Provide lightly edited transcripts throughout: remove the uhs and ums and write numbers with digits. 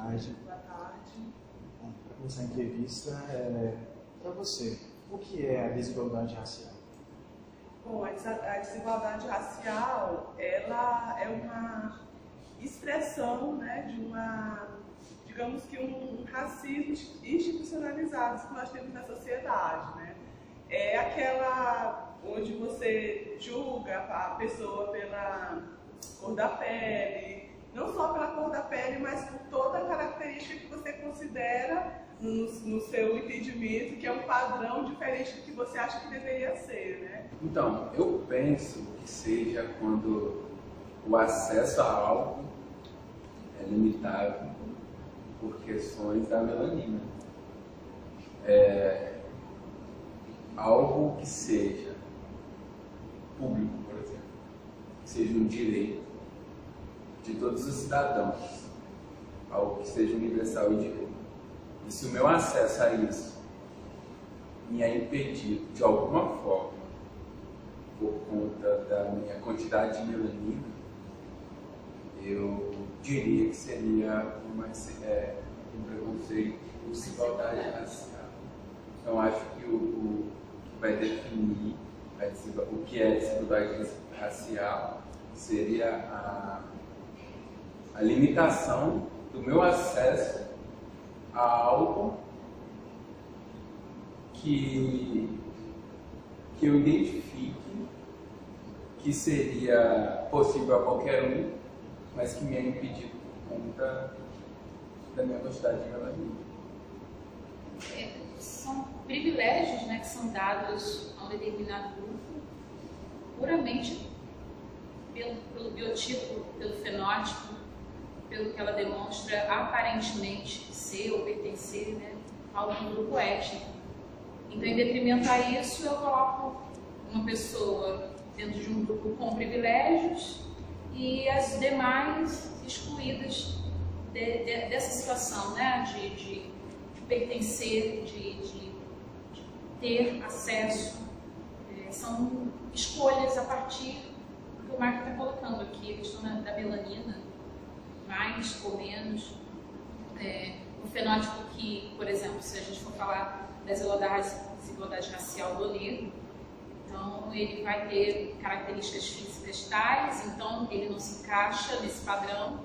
tarde. Boa tarde. Bom, para começar a entrevista, para você, o que é a desigualdade racial? Bom, a desigualdade racial, ela é uma expressão, né, de digamos que um racismo institucionalizado que nós temos na sociedade, né? É aquela onde você julga a pessoa pela cor da pele, não só pela cor da pele, mas por toda a característica que você considera no seu entendimento, que é um padrão diferente do que você acha que deveria ser, né? Então, eu penso que seja quando o acesso a algo é limitado por questões da melanina. Algo que seja público, por exemplo, que seja um direito de todos os cidadãos, algo que seja universal e direito. E se o meu acesso a isso me é impedido de alguma forma por conta da minha quantidade de melanina, eu diria que seria um preconceito por desigualdade racial. Então acho que o que vai definir o que é desigualdade racial seria a limitação do meu acesso a algo que eu identifique que seria possível a qualquer um, mas que me é impedido por conta da minha quantidade de melanina. São privilégios, né, que são dados a um determinado grupo puramente pelo biotipo, pelo fenótipo, pelo que ela demonstra aparentemente ser ou pertencer, né, a algum grupo étnico. Então, em detrimento a isso, eu coloco uma pessoa dentro de um grupo com privilégios e as demais excluídas dessa situação, né, de pertencer, de ter acesso. São escolhas a partir do que o Marco está colocando aqui, a questão da melanina, mais ou menos. O fenótipo que, por exemplo, se a gente for falar da desigualdade racial do negro, então ele vai ter características físicas tais, então ele não se encaixa nesse padrão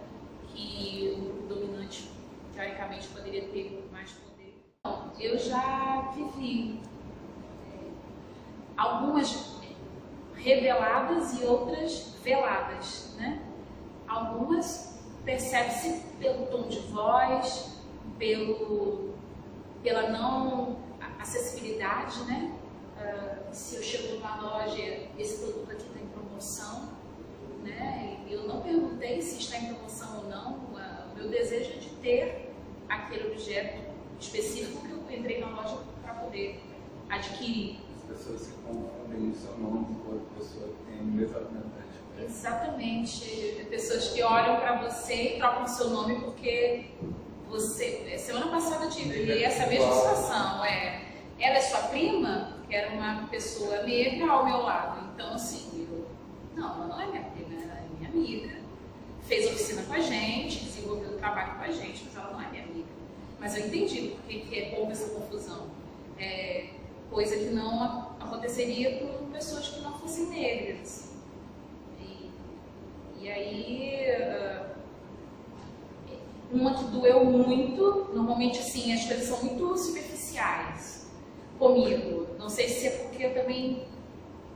que o grupo dominante, teoricamente, poderia ter mais poder. Então, eu já vivi algumas reveladas e outras veladas, né? Algumas percebe-se pelo tom de voz, pela não acessibilidade, né? Se eu chego numa loja, esse produto aqui está em promoção, né? Eu não perguntei se está em promoção ou não. O meu desejo é de ter aquele objeto específico que eu entrei na loja para poder adquirir. As pessoas se confundem no seu nome enquanto a pessoa tem a mesma mentalidade. Exatamente. Pessoas que olham para você e trocam seu nome porque você... Semana passada eu tive essa mesma situação. Ela é sua prima? Que era uma pessoa negra ao meu lado. Então, assim, não, ela não é minha prima, ela é minha amiga. Fez oficina com a gente, desenvolveu o trabalho com a gente, mas ela não é minha amiga. Mas eu entendi porque houve essa confusão. Coisa que não aconteceria com pessoas que não fossem negras. E aí, uma que doeu muito, normalmente assim, as coisas são muito superficiais comigo. Não sei se é porque eu também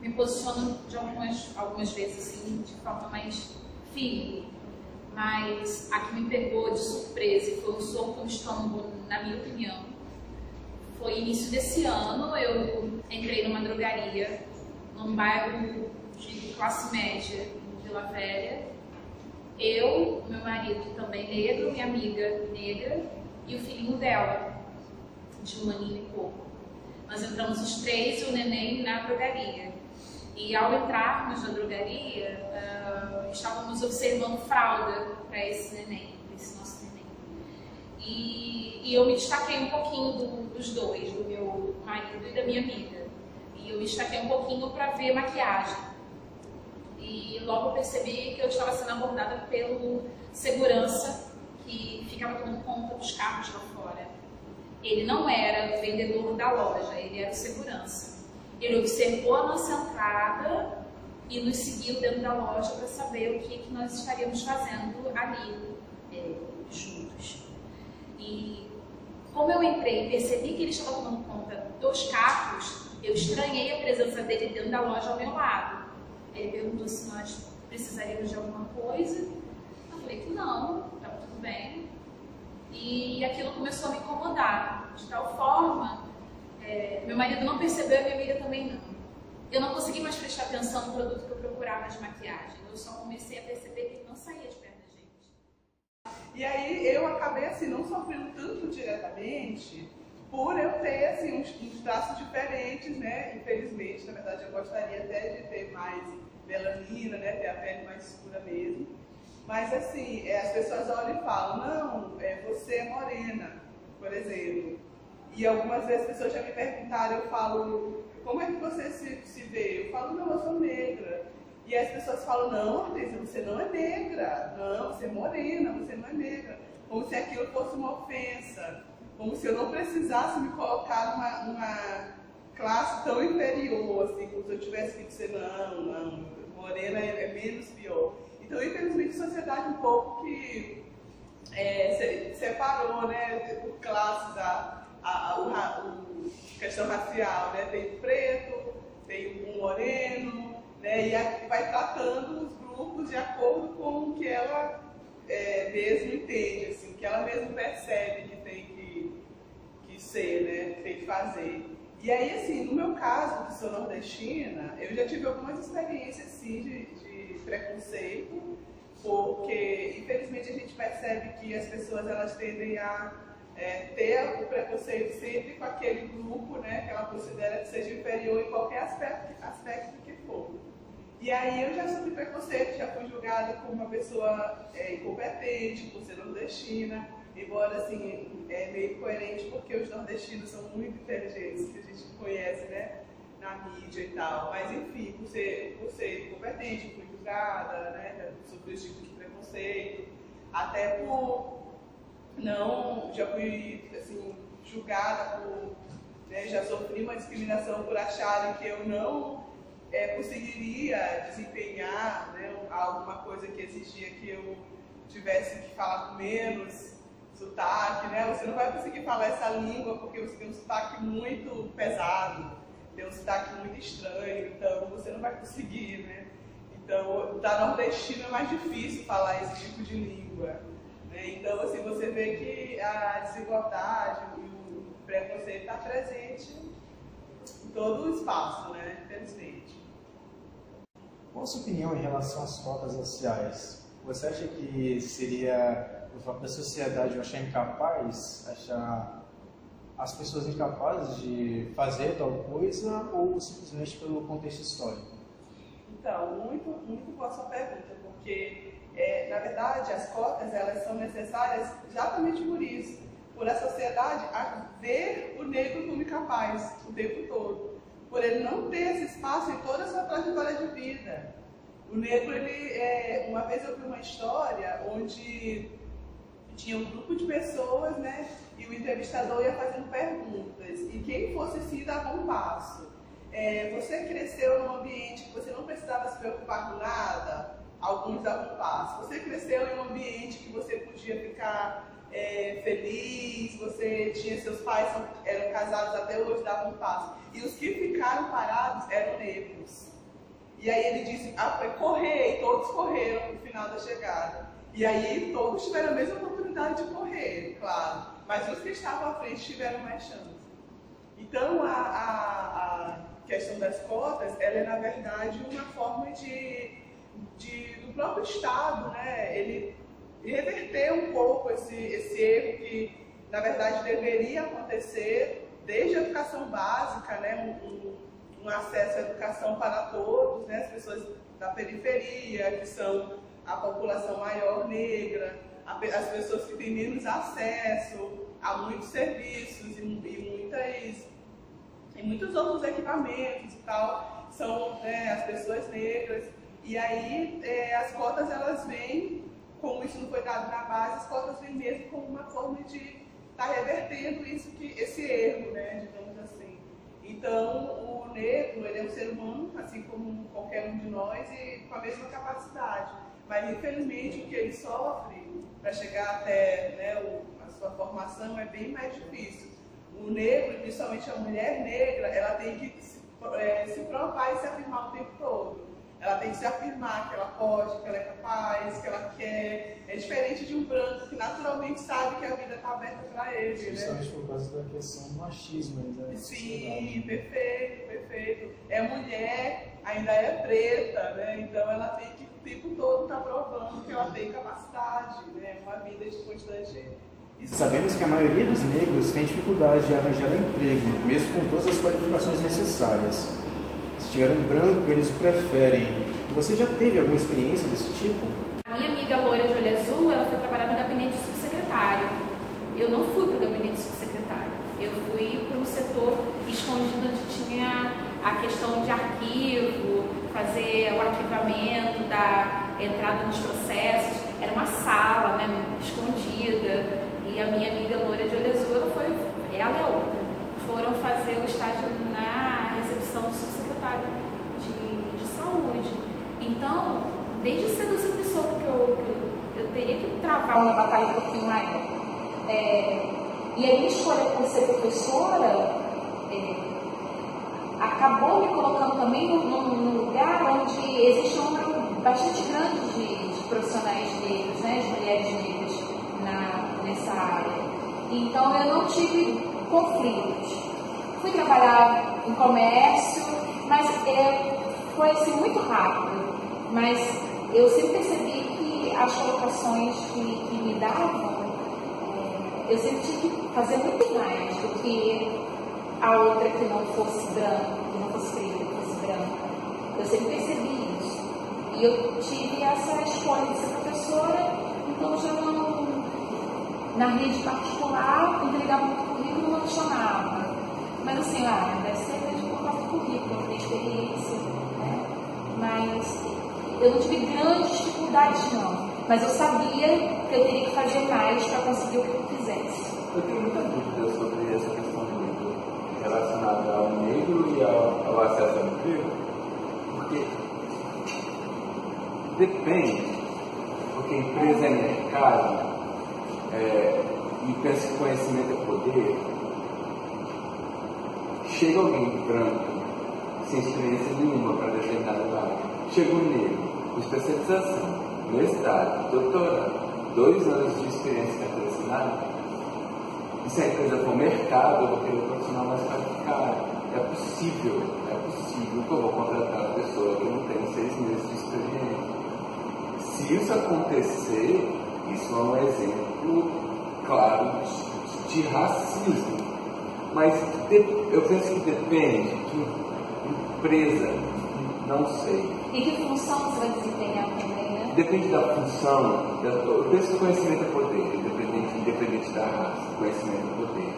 me posiciono de algumas vezes assim, de forma mais firme. Mas a que me pegou de surpresa e foi um soco no estômago, na minha opinião, foi início desse ano. Eu entrei numa drogaria, num bairro de classe média, em Vila Velha. Eu, meu marido também negro, minha amiga negra e o filhinho dela, de 1 aninho e pouco. Nós entramos os três e o neném na drogaria. E ao entrarmos na drogaria, estávamos observando fralda para esse neném, para esse nosso neném. E eu me destaquei um pouquinho dos dois, do meu marido e da minha amiga. E eu me destaquei um pouquinho para ver maquiagem. E logo eu percebi que eu estava sendo abordada pelo segurança que ficava tomando conta dos carros lá fora. Ele não era o vendedor da loja, ele era o segurança. Ele observou a nossa entrada e nos seguiu dentro da loja para saber o que nós estaríamos fazendo ali, juntos. E como eu entrei e percebi que ele estava tomando conta dos carros, eu estranhei a presença dele dentro da loja ao meu lado. Ele perguntou se nós precisaríamos de alguma coisa. Eu falei que não, estava tudo bem. E aquilo começou a me incomodar, de tal forma, meu marido não percebeu e minha amiga também não. Eu não consegui mais prestar atenção no produto que eu procurava de maquiagem. Eu só comecei a perceber que ele não saía de perto da gente. E aí eu acabei assim, não sofrendo tanto diretamente, por eu ter assim, uns traços diferentes, né? Infelizmente, na verdade, eu gostaria até de ter mais melanina, né? Ter a pele mais escura mesmo. Mas assim, as pessoas olham e falam, não, você é morena, por exemplo. E algumas vezes as pessoas já me perguntaram, eu falo, como é que você se vê? Eu falo, não, eu sou negra. E as pessoas falam, não, Andressa, você não é negra. Não, você é morena, você não é negra. Como se aquilo fosse uma ofensa. Como se eu não precisasse me colocar numa classe tão inferior, assim, como se eu tivesse que dizer, não, morena é menos pior. Então, infelizmente, a sociedade um pouco que separou, né, por classes a questão racial, né? Tem o preto, tem o moreno, né? E vai tratando os grupos de acordo com o que ela mesmo entende, assim, que ela mesmo percebe que tem que ser, né? Tem que fazer. E aí, assim, no meu caso, que sou nordestina, eu já tive algumas experiências, sim, de preconceito, porque, infelizmente, a gente percebe que as pessoas, elas tendem a ter o preconceito sempre com aquele grupo, né, que ela considera que seja inferior em qualquer aspecto que for. E aí eu já sofri preconceito, já fui julgada como uma pessoa incompetente, por ser nordestina, embora assim, é meio coerente porque os nordestinos são muito inteligentes, que a gente conhece, né, na mídia e tal. Mas enfim, por ser incompetente, fui julgada, né, sofri esse tipo de preconceito, até por não, já fui assim, julgada por, né, já sofri uma discriminação por acharem que eu não conseguiria desempenhar, né, alguma coisa que exigia que eu tivesse que falar com menos sotaque, né? Você não vai conseguir falar essa língua porque você tem um sotaque muito pesado, tem um sotaque muito estranho, então você não vai conseguir, né? Então, da nordestina é mais difícil falar esse tipo de língua. Então, assim, você vê que a desigualdade e o preconceito está presente em todo o espaço, né? Infelizmente. Qual a sua opinião em relação às cotas raciais? Você acha que seria o fato da sociedade achar incapaz, achar as pessoas incapazes de fazer tal coisa, ou simplesmente pelo contexto histórico? Então, muito boa sua pergunta, porque na verdade, as cotas, elas são necessárias exatamente por isso, por a sociedade ver o negro como incapaz o tempo todo, por ele não ter esse espaço em toda a sua trajetória de vida. O negro, uma vez eu vi uma história onde tinha um grupo de pessoas, né, e o entrevistador ia fazendo perguntas, e quem fosse assim dava um passo. Você cresceu num ambiente que você não precisava se preocupar com nada? Alguns davam um passo. Você cresceu em um ambiente que você podia ficar feliz, você tinha seus pais eram casados até hoje, davam um passo. E os que ficaram parados eram negros. E aí ele disse, correr, e todos correram no final da chegada. E aí todos tiveram a mesma oportunidade de correr, claro. Mas os que estavam à frente tiveram mais chance. Então a questão das cotas, ela é na verdade uma forma do próprio Estado, né, ele reverter um pouco esse erro que, na verdade, deveria acontecer desde a educação básica, né, um acesso à educação para todos, né, as pessoas da periferia, que são a população maior negra, as pessoas que têm menos acesso a muitos serviços e muitos outros equipamentos e tal, são, né, as pessoas negras. E aí as cotas, elas vêm com isso não foi dado na base, as cotas vêm mesmo como uma forma de estar revertendo esse erro, né, digamos assim. Então, o negro, ele é um ser humano, assim como qualquer um de nós, e com a mesma capacidade. Mas, infelizmente, o que ele sofre para chegar até, né, a sua formação é bem mais difícil. O negro, principalmente a mulher negra, ela tem que se provar e se afirmar o tempo todo. Ela tem que se afirmar que ela pode, que ela é capaz, que ela quer. É diferente de um branco que naturalmente sabe que a vida está aberta para ele. Justamente, né? por causa da questão do machismo. Né? Sim, perfeito, perfeito. É mulher, ainda é preta, né? Então ela tem que o tempo todo estar provando que ela tem capacidade, né? Uma vida de constante. Sabemos que a maioria dos negros tem dificuldade de arranjar emprego, mesmo com todas as qualificações necessárias. Se tiver um branco, eles o preferem. Você já teve alguma experiência desse tipo? A minha amiga loira de olho azul, ela foi trabalhar no gabinete de subsecretário. Eu não fui para o gabinete de subsecretário. Eu fui para um setor escondido onde tinha a questão de arquivo, fazer o arquivamento da entrada nos processos. Era uma sala, né, escondida. E a minha amiga loira de olho azul, ela e a outra, foram fazer o estágio na recepção do subsecretário de saúde. Então, desde cedo eu sempre soube que eu teria que travar uma batalha um pouquinho maior. E a minha escolha por ser professora acabou me colocando também num lugar onde existe um número bastante grande de profissionais negros, né, de mulheres negras nessa área. Então eu não tive conflitos. Fui trabalhar em comércio, mas foi assim, muito rápido. Mas eu sempre percebi que as colocações que me davam, eu sempre tive que fazer muito mais do que a outra que não fosse branca, que não fosse preta, que fosse branca. Eu sempre percebi isso. E eu tive essa escolha de ser professora, então já não, na rede particular, entregava muito currículo, não chamava. Mas assim, deve ser grande por causa do currículo, não tem experiência, né? Mas eu não tive grandes dificuldades, não. Mas eu sabia que eu teria que fazer mais para conseguir o que eu quisesse. Eu tenho muita dúvida sobre essa questão relacionada ao negro e ao acesso ao emprego, porque depende, porque empresa é mercado, e pensa que conhecimento é poder. Chega alguém branco, sem experiência nenhuma para determinada área, chega um negro, com especialização, mestrado, doutorado, 2 anos de experiência assinada. E se a empresa for mercado, eu vou querer um profissional mais qualificado. É possível que eu vou contratar uma pessoa que não tem 6 meses de experiência. Se isso acontecer, isso é um exemplo claro de racismo. Mas eu penso que depende de empresa, não sei. E que função você vai desempenhar também, né? Depende da função. Eu penso que conhecimento é poder, independente da raça, conhecimento é poder.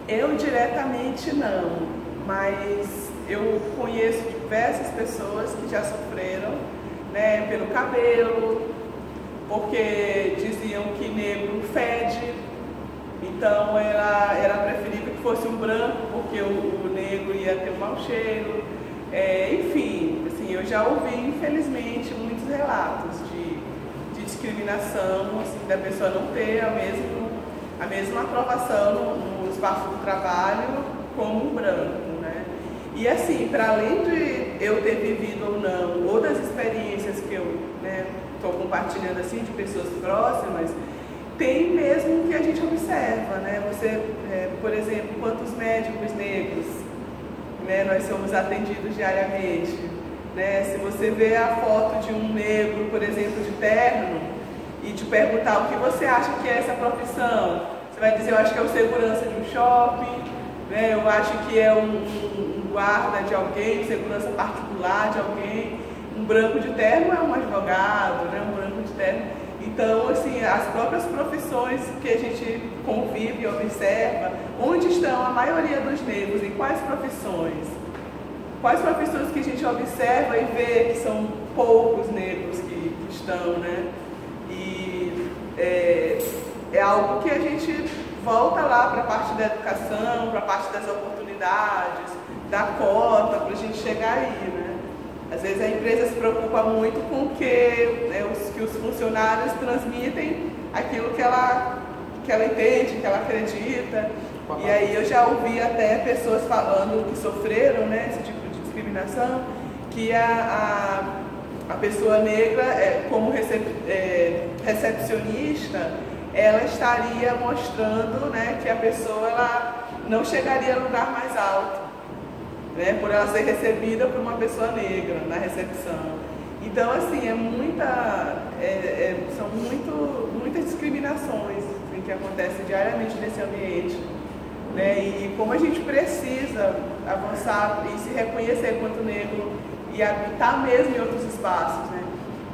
Eu diretamente não, mas eu conheço diversas pessoas que já sofreram, né, pelo cabelo, porque diziam que negro fede, então era preferível que fosse um branco, porque o negro ia ter um mau cheiro. Enfim, assim, eu já ouvi, infelizmente, muitos relatos de discriminação, assim, da pessoa não ter a mesma aprovação no espaço do trabalho como um branco, né? E assim, para além de eu ter vivido ou não outras experiências que eu estou compartilhando assim de pessoas próximas, tem mesmo que a gente observa, né? Você, por exemplo, quantos médicos negros, né, nós somos atendidos diariamente, né? Se você vê a foto de um negro, por exemplo, de terno, e te perguntar o que você acha que é essa profissão, você vai dizer, eu acho que é o segurança de um shopping, né? Eu acho que é um guarda de alguém, segurança particular de alguém. Um branco de terno é um advogado, né? Um branco de terno. Então, assim, as próprias profissões que a gente convive e observa, onde estão a maioria dos negros, em quais profissões? Quais profissões que a gente observa e vê que são poucos negros que estão, né? E algo que a gente volta lá para a parte da educação, para a parte das oportunidades, da cota, para a gente chegar aí, né? Às vezes a empresa se preocupa muito com que os funcionários transmitem aquilo que ela entende, que ela acredita. E aí eu já ouvi até pessoas falando que sofreram, né, esse tipo de discriminação, que a pessoa negra, como recepcionista, ela estaria mostrando, né, que a pessoa ela não chegaria a lugar mais alto, né, por ela ser recebida por uma pessoa negra na recepção. Então, assim, são muitas discriminações assim, que acontecem diariamente nesse ambiente. Né? E como a gente precisa avançar e se reconhecer quanto negro e habitar mesmo em outros espaços. Né?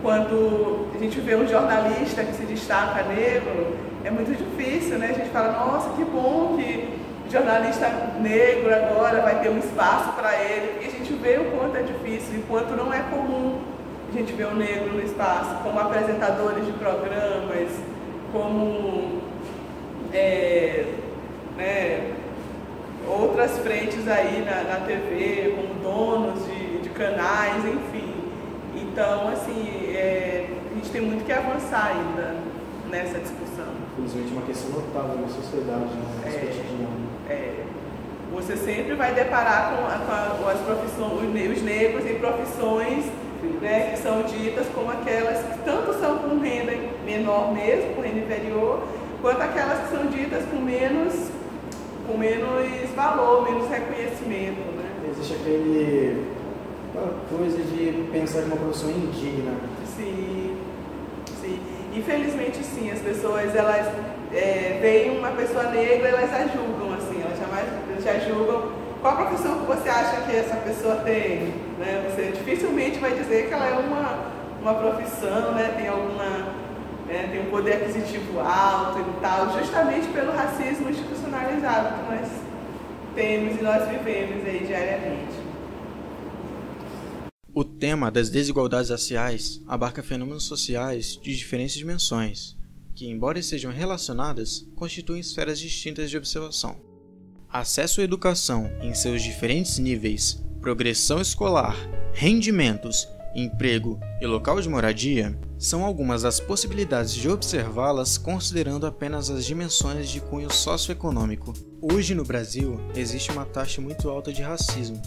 Quando a gente vê um jornalista que se destaca negro, é muito difícil, né? A gente fala, nossa, que bom que o jornalista negro agora vai ter um espaço para ele, porque a gente vê o quanto é difícil e quanto não é comum a gente ver o negro no espaço, como apresentadores de programas, como outras frentes aí na TV, como donos de canais, enfim. Então, assim, a gente tem muito que avançar ainda nessa discussão. Infelizmente, uma questão notável na sociedade, né? Você sempre vai deparar com as profissões, os negros em profissões, né, que são ditas como aquelas que tanto são com renda menor mesmo, com renda inferior, quanto aquelas que são ditas com menos valor, menos reconhecimento. Né? Existe aquela coisa de pensar que uma profissão indigna. Sim, sim. Infelizmente sim, as pessoas, elas veem uma pessoa negra, elas a julgam, assim, elas já julgam qual a profissão que você acha que essa pessoa tem. Né? Você dificilmente vai dizer que ela é uma profissão, né? Tem um poder aquisitivo alto e tal, justamente pelo racismo institucionalizado que nós temos e nós vivemos aí diariamente. O tema das desigualdades raciais abarca fenômenos sociais de diferentes dimensões, que, embora sejam relacionadas, constituem esferas distintas de observação. Acesso à educação em seus diferentes níveis, progressão escolar, rendimentos, emprego e local de moradia são algumas das possibilidades de observá-las considerando apenas as dimensões de cunho socioeconômico. Hoje no Brasil existe uma taxa muito alta de racismo.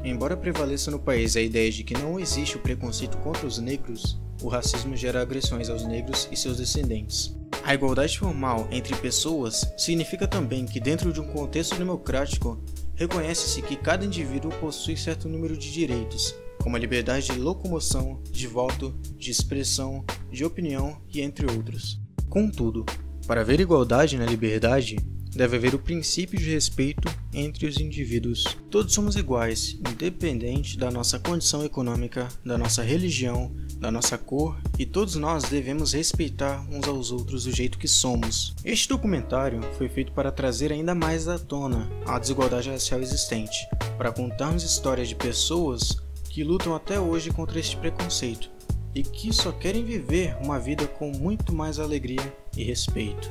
Embora prevaleça no país a ideia de que não existe o preconceito contra os negros, o racismo gera agressões aos negros e seus descendentes. A igualdade formal entre pessoas significa também que, dentro de um contexto democrático, reconhece-se que cada indivíduo possui certo número de direitos, como a liberdade de locomoção, de voto, de expressão, de opinião e entre outros. Contudo, para haver igualdade na liberdade, deve haver o princípio de respeito entre os indivíduos. Todos somos iguais, independente da nossa condição econômica, da nossa religião, da nossa cor, e todos nós devemos respeitar uns aos outros do jeito que somos. Este documentário foi feito para trazer ainda mais à tona a desigualdade racial existente, para contarmos histórias de pessoas que lutam até hoje contra este preconceito e que só querem viver uma vida com muito mais alegria e respeito.